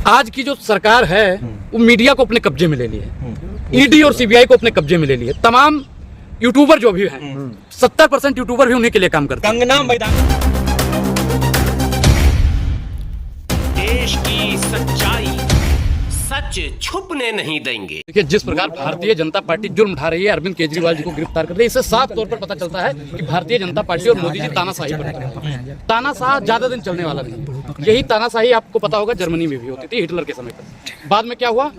आज की जो सरकार है वो मीडिया को अपने कब्जे में ले ली है, ईडी और सीबीआई को अपने कब्जे में ले ली है। तमाम यूट्यूबर जो भी हैं 70% यूट्यूबर भी उन्हीं के लिए काम करते हैं। कंगना मैदान देश की सच्चाई सच छुपने नहीं देंगे। देखिए, जिस प्रकार भारतीय जनता पार्टी जुर्म उठा रही है, अरविंद केजरीवाल जी को गिरफ्तार कर रही है, इससे साफ तौर पर पता चलता है कि भारतीय जनता पार्टी और मोदी जी तानाशाही पर हैं। तानाशाह ज्यादा दिन चलने वाला नहीं है। यही तानाशाही आपको पता होगा जर्मनी में भी होती थी हिटलर के समय पर। बाद में क्या हुआ,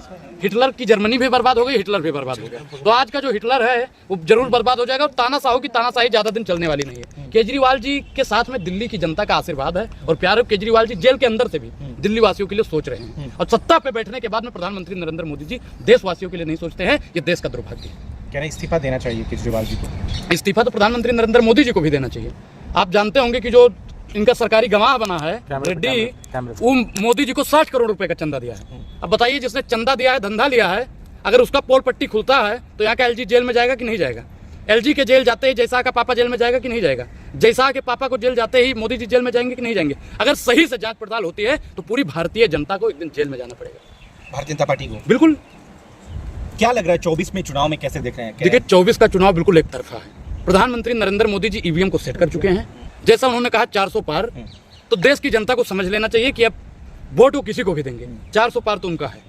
हिटलर की जर्मनी भी बर्बाद हो गई, हिटलर भी बर्बाद हो गया। तो आज का जो हिटलर है वो जरूर बर्बाद हो जाएगा और तानाशाहों की तानाशाही ज्यादा दिन चलने वाली नहीं है। केजरीवाल जी के साथ में दिल्ली की जनता का आशीर्वाद है और प्यारे केजरीवाल जी जेल के अंदर से भी दिल्ली वासियों के लिए सोच रहे हैं और सत्ता पे बैठने के बाद में प्रधानमंत्री नरेंद्र मोदी जी देशवासियों के लिए नहीं सोचते हैं। ये देश का दुर्भाग्य है। क्या इस्तीफा देना चाहिए केजरीवाल जी को? इस्तीफा तो प्रधानमंत्री नरेंद्र मोदी जी को भी देना चाहिए। आप जानते होंगे कि जो इनका सरकारी गवाह बना है रेड्डी, वो मोदी जी को 60 करोड़ रुपए का चंदा दिया है। अब बताइए, जिसने चंदा दिया है, धंधा लिया है, अगर उसका पोल पट्टी खुलता है तो यहाँ का एलजी जेल में जाएगा कि नहीं जाएगा? एलजी के जेल जाते ही जयशाह का पापा जेल में जाएगा कि नहीं जाएगा? जयशाह के पापा को जेल जाते ही मोदी जी जेल में जाएंगे कि नहीं जाएंगे? अगर सही से जांच पड़ताल होती है तो पूरी भारतीय जनता को एक दिन जेल में जाना पड़ेगा। भारतीय जनता पार्टी को बिल्कुल। क्या लग रहा है 24 में चुनाव में कैसे देख रहे हैं? देखिए, 24 का चुनाव बिल्कुल एक तरफा है। प्रधानमंत्री नरेंद्र मोदी जी ईवीएम को सेट कर चुके हैं। जैसा उन्होंने कहा 400 पार, तो देश की जनता को समझ लेना चाहिए कि अब वोट वो किसी को भी देंगे, 400 पार तो उनका है।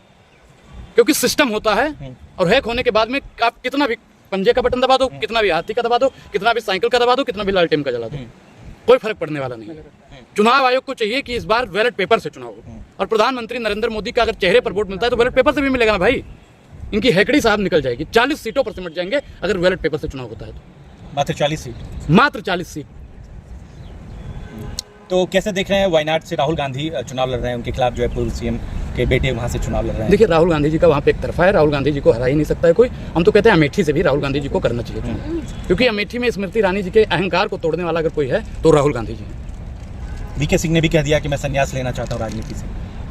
क्योंकि सिस्टम होता है और हैक होने के बाद में आप कितना भी पंजे का बटन दबा दो, कितना भी हाथी का दबा दो, कितना भी साइकिल का दबा दो, कितना भी लालटेन का जला दो, कोई फर्क पड़ने वाला नहीं है। चुनाव आयोग को चाहिए कि इस बार बैलेट पेपर से चुनाव हो और प्रधानमंत्री नरेंद्र मोदी का अगर चेहरे पर वोट मिलता है तो बैलेट पेपर से भी मिलेगा ना भाई। इनकी हेकड़ी साहब निकल जाएगी, 40 सीटों पर सिमट जाएंगे अगर बैलेट पेपर से चुनाव होता है तो। मात्र 40 सीट, मात्र 40 सीट। तो कैसे देख रहे हैं वायनाड से राहुल गांधी चुनाव लड़ रहे हैं, उनके खिलाफ जो है पूर्व सीएम के बेटे वहां से चुनाव लड़ रहे हैं? देखिए, राहुल गांधी जी का वहाँ पे एक तरफा है, राहुल गांधी जी को हरा ही नहीं सकता है कोई। हम तो कहते हैं अमेठी से भी राहुल गांधी जी को करना चाहिए चुनाव, क्योंकि अमेठी में स्मृति ईरानी जी के अहंकार को तोड़ने वाला अगर कोई है तो राहुल गांधी जी है। वीके सिंह ने भी कह दिया कि मैं संन्यास लेना चाहता हूँ राजनीति से,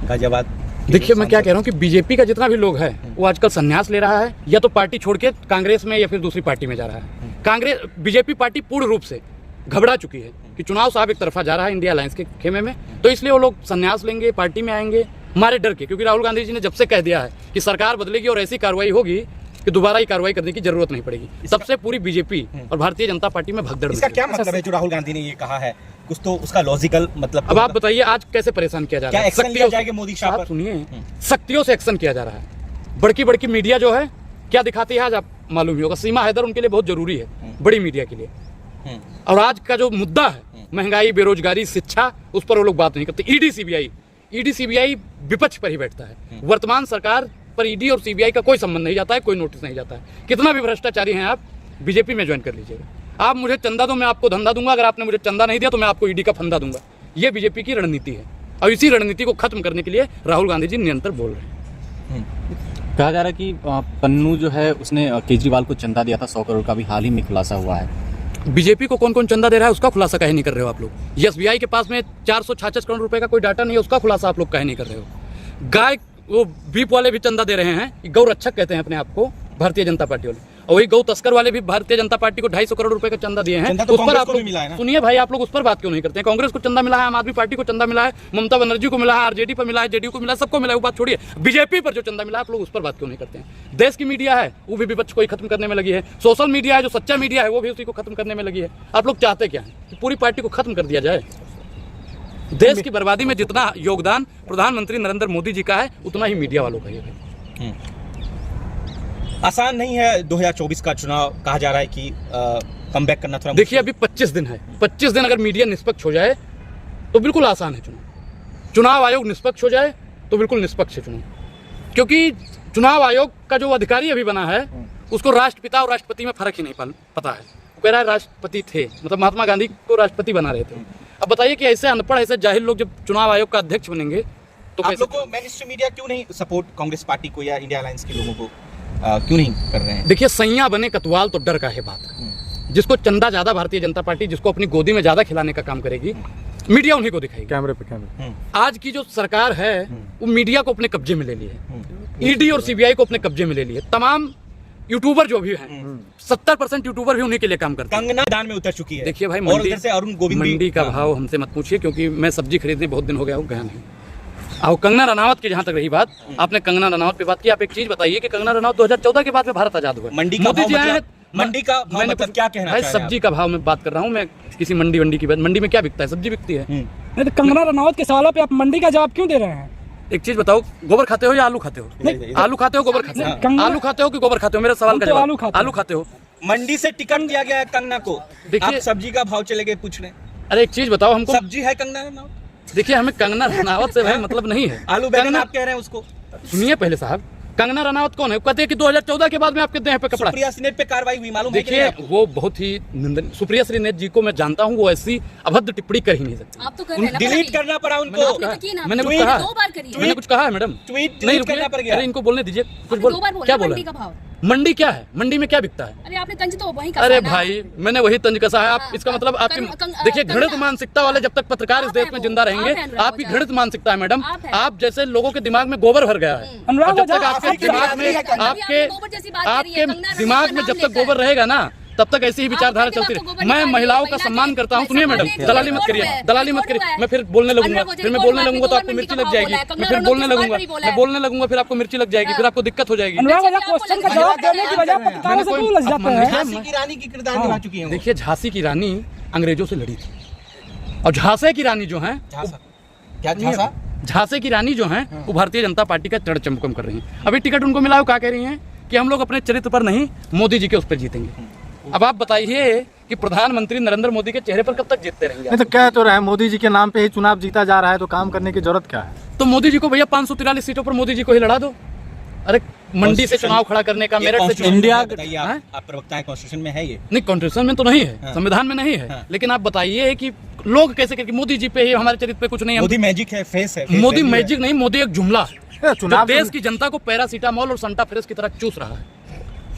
गाजियाबाद। देखिए, मैं क्या कह रहा हूँ कि बीजेपी का जितना भी लोग है वो आजकल संन्यास ले रहा है, या तो पार्टी छोड़ के कांग्रेस में या फिर दूसरी पार्टी में जा रहा है। बीजेपी पार्टी पूर्ण रूप से घबरा चुकी है कि चुनाव साहब एक तरफा जा रहा है इंडिया अलायंस के खेमे में, तो इसलिए वो लोग संन्यास लेंगे, पार्टी में आएंगे हमारे डर के। क्योंकि राहुल गांधी जी ने जब से कह दिया है कि सरकार बदलेगी और ऐसी कार्रवाई होगी कि दोबारा ही कार्रवाई करने की जरूरत नहीं पड़ेगी, तब से पूरी बीजेपी और भारतीय जनता पार्टी में भगदड़। इसका क्या मतलब है जो राहुल गांधी ने ये कहा है? कुछ तो उसका लॉजिकल मतलब। अब आप बताइए, आज कैसे परेशान किया जा रहा है? एक्शन लिया जाएगा मोदी साहब पर? सुनिए, शक्तियों से एक्शन किया जा रहा है। बड़की बड़की मीडिया जो है क्या दिखाती है आज आप मालूम ही होगा। सीमा हैदर उनके लिए बहुत जरूरी है, बड़ी मीडिया के लिए। और आज का जो मुद्दा है महंगाई, बेरोजगारी, शिक्षा, उस पर वो लोग बात नहीं करते। ईडी सीबीआई विपक्ष पर ही बैठता है। वर्तमान सरकार पर ईडी और सीबीआई का कोई संबंध नहीं जाता है, कोई नोटिस नहीं जाता है। कितना भी भ्रष्टाचारी हैं आप, बीजेपी में ज्वाइन कर लीजिएगा। आप मुझे चंदा दो, मैं आपको धंधा दूंगा। अगर आपने मुझे चंदा नहीं दिया तो मैं आपको ईडी का फंदा दूंगा। ये बीजेपी की रणनीति है और इसी रणनीति को खत्म करने के लिए राहुल गांधी जी निरंतर बोल रहे हैं। कहा जा रहा है कि पन्नू जो है उसने केजरीवाल को चंदा दिया था 100 करोड़ का, भी हाल ही में खुलासा हुआ है। बीजेपी को कौन कौन चंदा दे रहा है उसका खुलासा काहे नहीं कर रहे हो आप लोग? एसबीआई के पास में 466 करोड़ रुपए का कोई डाटा नहीं है, उसका खुलासा आप लोग काहे नहीं कर रहे हो? गाय, वो बीप वाले भी चंदा दे रहे हैं, गौ रक्षक कहते हैं अपने आप को भारतीय जनता पार्टी वाले, और वही गौ तस्कर वाले भी भारतीय जनता पार्टी को 250 करोड़ रुपए का चंदा दिए हैं। तो उस पर आप लोग सुनिए भाई, आप लोग उस पर बात क्यों नहीं करते हैं? कांग्रेस को चंदा मिला है, आम आदमी पार्टी को चंदा मिला है, ममता बनर्जी को मिला है, आरजेडी पर मिला है, जेडीयू को मिला है, सबको मिला है। वो बात छोड़िए, बीजेपी पर जो चंदा मिला है आप लोग उस पर बात क्यों नहीं करते हैं? देश की मीडिया है वो भी विपक्ष को ही खत्म करने में लगी है। सोशल मीडिया है, जो सच्चा मीडिया है, वो भी उसी को खत्म करने में लगी है। आप लोग चाहते क्या है कि पूरी पार्टी को खत्म कर दिया जाए? देश की बर्बादी में जितना योगदान प्रधानमंत्री नरेंद्र मोदी जी का है उतना ही मीडिया वालों का है। आसान नहीं है 2024 का चुनाव। कहा जा रहा है कि कमबैक करना थोड़ा। देखिए, अभी 25 दिन है। 25 दिन अगर मीडिया निष्पक्ष हो जाए तो बिल्कुल आसान है चुनाव। चुनाव आयोग निष्पक्ष हो जाए तो बिल्कुल निष्पक्ष है चुनाव, क्योंकि चुनाव आयोग का जो अधिकारी अभी बना है उसको राष्ट्रपिता और राष्ट्रपति में फर्क ही नहीं पता है। वो कह रहा है राष्ट्रपति थे, मतलब महात्मा गांधी को राष्ट्रपति बना रहे थे। अब बताइए कि ऐसे अनपढ़, ऐसे जाहिल लोग जब चुनाव आयोग का अध्यक्ष बनेंगे तो आप लोग को मेनस्ट्रीम मीडिया क्यों नहीं सपोर्ट कांग्रेस पार्टी को या इंडिया अलायंस के लोगों को क्यों नहीं कर रहे हैं? देखिए, सैया बने कतवाल तो डर का है बात। जिसको चंदा ज्यादा भारतीय जनता पार्टी, जिसको अपनी गोदी में ज्यादा खिलाने का काम करेगी, मीडिया उन्हीं को दिखाएगी। कैमरे। आज की जो सरकार है वो मीडिया को अपने कब्जे में ले ली है, ईडी और सीबीआई को अपने कब्जे में ले ली है। तमाम यूट्यूबर जो भी हैं 70% यूट्यूबर भी उन्हीं के लिए काम करते हैं। कंगना मैदान में उतर चुकी है। देखिए भाई, मंडी से अरुण गोविंद मंडी का भाव हमसे मत पूछिए, क्योंकि मैं सब्जी खरीदने बहुत दिन हो गया हूँ, गया नहीं। और कंगना रनावत की जहां तक रही बात, आपने कंगना रनावत पे बात की, आप एक चीज बताइए कि कंगना रनावत 2014 के बाद में भारत आजाद हुआ। मंडी का मोदी भाव जी आए हैं, मंडी का भाव मैंने मतलब क्या कहना भाई चाह रहे हैं सब्जी का भाव में बात कर रहा हूँ मैं, किसी मंडी की बात। मंडी में क्या बिकता है? सब्जी बिकती है। नहीं तो कंगना रनावत के सवालों पे आप मंडी का जवाब क्यों दे रहे हैं? एक चीज बताओ, गोबर खाते हो या आलू खाते हो? नहीं, आलू खाते हो, गोबर खाते हो? कंगना- आलू खाते हो कि गोबर खाते हो? मेरे सवाल हम का तो जवाब। आलू खाते हैं। आलू खाते हो। मंडी से टिकट दिया गया है कंगना को, देखिए- आप सब्जी का भाव चले गए पूछ रहे हैं। अरे एक चीज बताओ हमको, सब्जी है कंगना रनावत, देखिए हमें कंगना रनावत से भाई मतलब नहीं है। आलू बैगन कंगना- आप कह रहे हैं उसको। सुनिए पहले साहब, कंगना रनावत कौन है? कहते हैं कि 2014 के बाद में आपके देह पे कपड़ा। सुप्रिया सिनेट पे कार्रवाई हुई, मालूम है कि नहीं देखिए आपको? वो बहुत ही निंदनीय, सुप्रिया श्रीनेत जी को मैं जानता हूँ, वो ऐसी अभद्र टिप्पणी कर ही नहीं सकती। आप तो कर रहे हैं ना, डिलीट पता करना पड़ा मैंने उनको। कुछ कहा? तो की ना, मैंने कुछ ट्वीट कहा? 2 बार करी है। मैंने कुछ कहा है मैडम? ट्वीट नहीं डिलीट रुकिए, करना पड़ गया। अरे इनको बोलने दीजिए, कुछ आपने बोल। 2 बार बोला क्या ना बोला? मंडी का भाव। मंडी क्या है? मंडी में क्या बिकता है? अरे आपने तंज तो वही अरे भाई मैंने वही तंज कसा है। आप हाँ, इसका मतलब आपकी देखिए कंगना- घृणित मानसिकता वाले जब तक पत्रकार इस आप देश हैं में वो, जिंदा रहेंगे, आप हैं अनुराग आपकी ओझा। घृणित मानसिकता है मैडम। आप हैं। आप जैसे लोगों के दिमाग में गोबर भर गया है। अनुराग और जब तक ओझा, आपके आपकी दिमाग बात में नहीं है, अभी आपके आपने गोबर जैसी बात करी है, आपके कंगना दिमाग रनावत में का जब नाम तक गोबर रहेगा ना तब तक ऐसी ही विचारधारा चलती रहे। मैं महिलाओं का सम्मान करता हूँ। सुनिए मैडम, दलाली मत करिए, दलाली मत करिए। मैं फिर बोलने लगूंगा, फिर मैं बोलने लगूंगा तो आपको मिर्ची लग जाएगी। मैं फिर बोलने लगूंगा, मैं बोलने लगूंगा फिर आपको मिर्ची लग जाएगी, फिर आपको दिक्कत हो जाएगी। अनुराग ओझा क्वेश्चन का जवाब देने की बजाय पत्रकारों से क्यों उलझ जाते हैं? झांसी की रानी की किरदार निभा चुकी है वो। देखिए झांसी की रानी अंग्रेजों से लड़ी थी, और झांसे की रानी जो है, झांसा क्या झांसा? झांसे की रानी जो हैं वो भारतीय जनता पार्टी का चढ़ चमकम कर रही हैं। अभी टिकट उनको मिला है, वो क्या कह रही हैं कि हम लोग अपने चरित्र पर नहीं मोदी जी के उस पर जीतेंगे। अब आप बताइए कि प्रधानमंत्री नरेंद्र मोदी के चेहरे पर कब तक जीतते रहेंगे? नहीं तो कह तो रहे हैं मोदी जी के नाम पे ही चुनाव जीता जा रहा है, तो काम करने की जरूरत क्या है? तो मोदी जी को भैया 543 सीटों पर मोदी जी को ही लड़ा दो। अरे मंडी से चुनाव खड़ा करने का, मेरठ से चुनाव- इंडिया बताइए, हाँ? आप प्रवक्ता है, कॉन्स्टिट्यूशन में है ये? नहीं कॉन्स्टिट्यूशन में तो नहीं है, हाँ। संविधान में नहीं है, हाँ। लेकिन आप बताइए कि लोग कैसे करके मोदी जी पे ही, हमारे चरित्र पे कुछ नहीं है। मोदी मैजिक है, फेस है, face मोदी value है। मैजिक नहीं, मोदी एक जुमला है ये जो चुनाव देश की जनता को पैरासीटामोल और संटा फेरस की तरह चूस रहा है।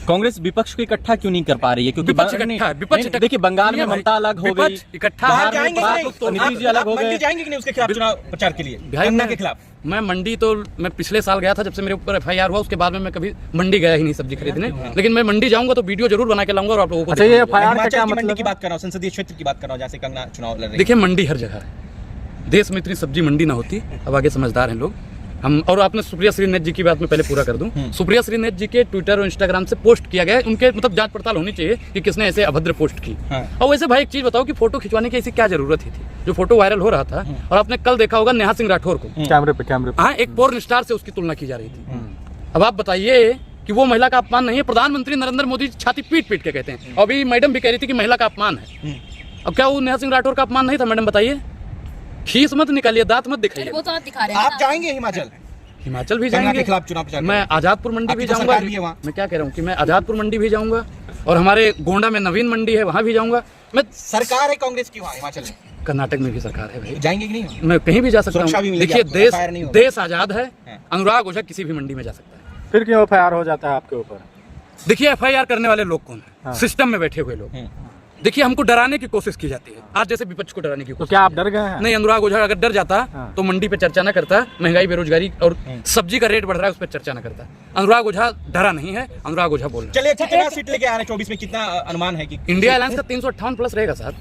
कांग्रेस विपक्ष को इकट्ठा क्यों नहीं कर पा रही है? क्योंकि विपक्ष नहीं, इकट्ठा है, विपक्ष नहीं, देखिए बंगाल में भाई, ममता अलग हो गई, विपक्ष इकट्ठा बाहर है। जाएंगे कि बात नहीं? तो नीतीश जी अलग हो मंडी गए। जाएंगे कि नहीं उसके खिलाफ चुनाव प्रचार के लिए? भाई कंगना मैं- के खिलाफ मैं मंडी तो मैं पिछले साल गया था, जब से मेरे ऊपर FIR हुआ उसके बाद में मैं कभी मंडी गया ही नहीं सब्जी खरीदने, लेकिन मैं मंडी जाऊंगा तो वीडियो जरूर बना के लाऊंगा और आप लोगों को अच्छा, ये दिखाऊंगा। FIR का हिमाचल क्या की मंडी मतलब की है? बात कर रहा हूँ, संसदीय क्षेत्र की बात कर रहा हूँ, जहाँ से कंगना चुनाव लड़ रही है। देखिए मंडी हर जगह है, देश में इतनी सब्जी मंडी ना होती। अब आगे समझदार हैं लोग हम। और आपने सुप्रिया श्रीनेत जी की बात में पहले पूरा कर दूं, सुप्रिया श्रीनेत जी के ट्विटर और इंस्टाग्राम से पोस्ट किया गया है, उनके मतलब जांच पड़ताल होनी चाहिए कि किसने ऐसे अभद्र पोस्ट की। हाँ। और वैसे भाई एक चीज बताओ कि फोटो खिंचवाने की ऐसी क्या जरूरत ही थी? जो फोटो वायरल हो रहा था, और आपने कल देखा होगा नेहा सिंह राठौर को, कैमरे पे हाँ एक पोर्न स्टार से उसकी तुलना की जा रही थी। अब आप बताइए कि वो महिला का अपमान नहीं है? प्रधानमंत्री नरेंद्र मोदी छाती पीट पीट के कहते हैं। अभी मैडम भी कह रही थी कि महिला का अपमान है। अब क्या वो नेहा सिंह राठौर का अपमान नहीं था? मैडम बताइए, खीस मत निकालिए, दांत मत दिखाइए। वो तो आप दिखा रहे हैं आप ना। जाएंगे हिमाचल हिमाचल भी कंगना के जाएंगे, खिलाफ चुनाव प्रचार मैं करने? आजादपुर मंडी भी आपकी तो जाऊंगा। सरकार भी है वहाँ। मैं क्या कह रहा हूँ कि मैं आजादपुर मंडी भी जाऊंगा, और हमारे गोंडा में नवीन मंडी है वहाँ भी जाऊंगा। मैं सरकार है कांग्रेस की वहाँ हिमाचल में, कर्नाटक में भी सरकार है भाई, जाएंगे कि नहीं? मैं कहीं भी जा सकता सुरक्षा भी हूँ। मिलेगी देखिए आपको, देश FIR नहीं होगा। देश आजाद है, हाँ। अनुराग ओझा किसी भी मंडी में जा सकता है। फिर क्यों FIR हो जाता है आपके ऊपर? देखिए FIR करने वाले लोग कौन है? हाँ। सिस्टम में बैठे हुए लोग। देखिए हमको डराने की कोशिश की जाती है, आज जैसे विपक्ष को डराने की तो कोशिश। क्या आप डर गए हैं? नहीं, अनुराग ओझा अगर डर जाता हाँ। तो मंडी पे चर्चा ना करता, महंगाई बेरोजगारी और सब्जी का रेट बढ़ रहा है उस पर चर्चा ना करता। अनुराग ओझा डरा नहीं है, अनुराग ओझा बोल रहा चलिए, कितना सीट लेके आ रहे हैं 24 में? कितना अनुमान है कि है। इंडिया अलायंस का 358 प्लस रहेगा साहब,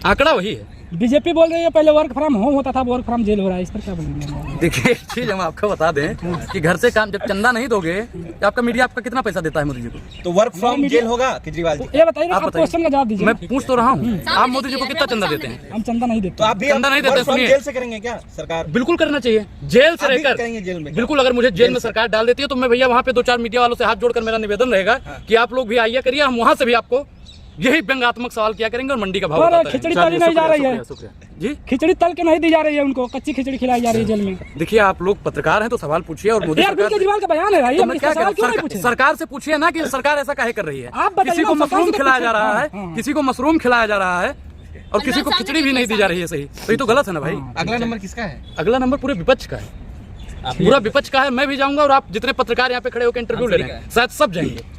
आंकड़ा वही है। बीजेपी बोल रही है पहले वर्क फ्रॉम होम होता था, वर्क फ्रॉम जेल हो रहा है, इस पर क्या बोलेंगे? देखिए एक चीज हम आपको बता दें कि घर से काम जब चंदा नहीं दोगे तो आपका मीडिया आपका कितना पैसा देता है मोदी जी को? तो वर्क फ्रॉम जेल होगा केजरीवाल जी? ये बताइए ना, आप आप बताइए। क्वेश्चन का जवाब दीजिए। मैं पूछ तो रहा हूँ, आप मोदी जी को कितना चंदा देते हैं? हम चंदा नहीं देते। तो आप भी चंदा नहीं देते, वर्क फ्रॉम सुनिए। जेल से करेंगे क्या सरकार? बिल्कुल करना चाहिए, जेल से आप भी रहकर करेंगे जेल में क्या? बिल्कुल। अगर मुझे जेल में सरकार डाल देती है तो मैं भैया वहाँ पे 2-4 मीडिया वालों से हाथ जोड़कर मेरा निवेदन रहेगा कि आप लोग भी आइए करिए, हम वहाँ से भी आपको यही व्यंग्यात्मक सवाल किया करेंगे और मंडी का भाव और बताते खिचड़ी रहेंगे। तली नहीं जा रही है, शुक्रिया। जी खिचड़ी तल के नहीं दी जा रही है उनको, कच्ची खिचड़ी खिलाई जा रही है जेल में। देखिए आप लोग पत्रकार हैं तो सवाल पूछिए, और मोदी ये अरविंद सरकार केजरीवाल का बयान है भाई, तो हम मैं इसका क्या सवाल क्यों नहीं करूं? पूछे? सरकार से पूछिए ना कि सरकार ऐसा काहे कर रही है। आप बताइए किसी ना, को सरकार मशरूम से खिलाया जा पूछिए। रहा है, हाँ। किसी को मशरूम खिलाया जा रहा है, और किसी को खिचड़ी भी नहीं दी जा रही है। सही तो ये तो गलत है ना भाई। अगला नंबर किसका है? अगला नंबर पूरे विपक्ष का है, पूरा विपक्ष का है। मैं भी जाऊंगा और आप जितने पत्रकार यहाँ पे खड़े होकर इंटरव्यू ले रहे हैं शायद सब जाएंगे।